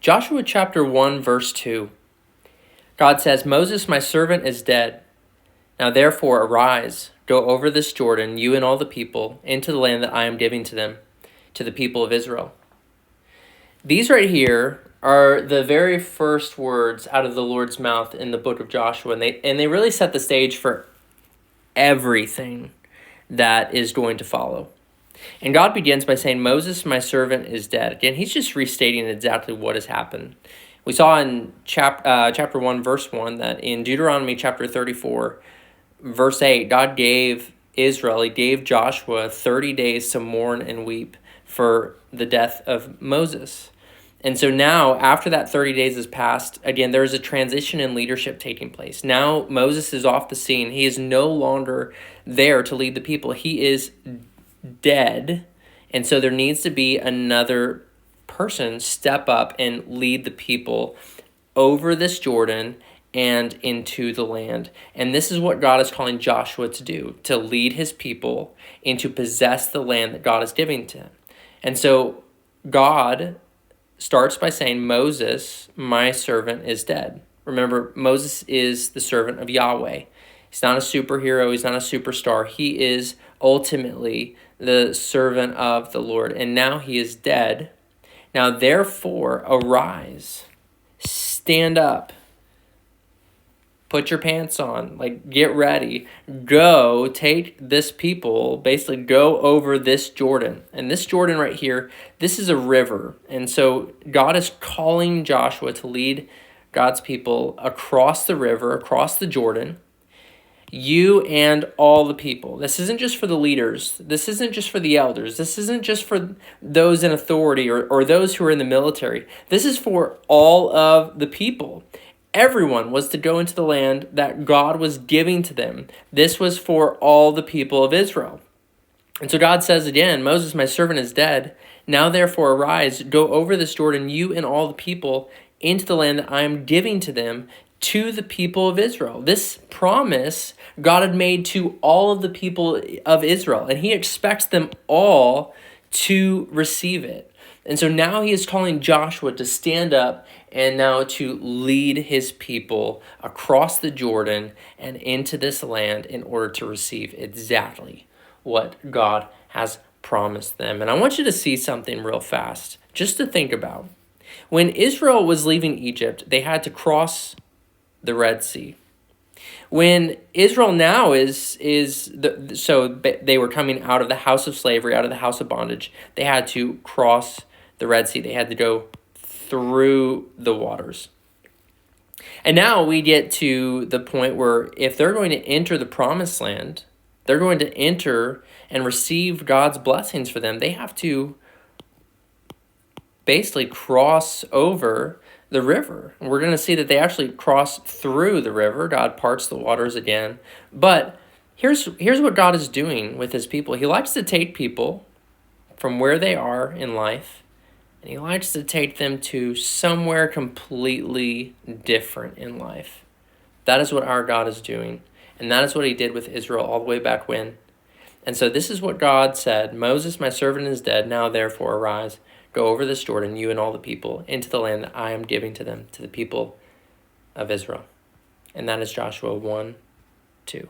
Joshua chapter 1, verse 2. God says, Moses, my servant, is dead. Now therefore arise, go over this Jordan, you and all the people, into the land that I am giving to them, to the people of Israel. These right here are the very first words out of the Lord's mouth in the book of Joshua, and they really set the stage for everything that is going to follow. And God begins by saying, Moses, my servant, is dead. Again, he's just restating exactly what has happened. We saw in chapter 1, verse 1, that in Deuteronomy chapter 34, verse 8, God gave Israel, he gave Joshua 30 days to mourn and weep for the death of Moses. And so now, after that 30 days has passed, again, there is a transition in leadership taking place. Now Moses is off the scene. He is no longer there to lead the people. He is dead. And so there needs to be another person step up and lead the people over this Jordan and into the land. And this is what God is calling Joshua to do, to lead his people and to possess the land that God is giving to him. And so God starts by saying, Moses, my servant, is dead. Remember, Moses is the servant of Yahweh. He's not a superhero. He's not a superstar. He is ultimately the servant of the Lord. And now he is dead. Now, therefore, arise, stand up, put your pants on, get ready, go take this people, basically go over this Jordan. And this Jordan right here, this is a river. And so God is calling Joshua to lead God's people across the river, across the Jordan, you and all the people. This isn't just for the leaders. This isn't just for the elders. This isn't just for those in authority or those who are in the military. This is for all of the people. Everyone was to go into the land that God was giving to them. This was for all the people of Israel. And so God says again, Moses, my servant, is dead. Now therefore arise, go over this Jordan, you and all the people, into the land that I am giving to them, to the people of Israel. This promise God had made to all of the people of Israel, and he expects them all to receive it. And so now he is calling Joshua to stand up and now to lead his people across the Jordan and into this land in order to receive exactly what God has promised them. And I want you to see something real fast, just to think about. When Israel was leaving Egypt, they had to cross the Red Sea. When Israel now so they were coming out of the house of slavery, out of the house of bondage, they had to cross the Red Sea. They had to go through the waters. And now we get to the point where if they're going to enter the promised land, they're going to enter and receive God's blessings for them, they have to basically cross over the river. And we're going to see that they actually cross through the river. God parts the waters again. But here's what God is doing with his people. He likes to take people from where they are in life, and he likes to take them to somewhere completely different in life. That is what our God is doing. And that is what he did with Israel all the way back when. And so this is what God said, Moses, my servant, is dead. Now therefore arise, go over this Jordan, you and all the people, into the land that I am giving to them, to the people of Israel. And that is Joshua 1:2.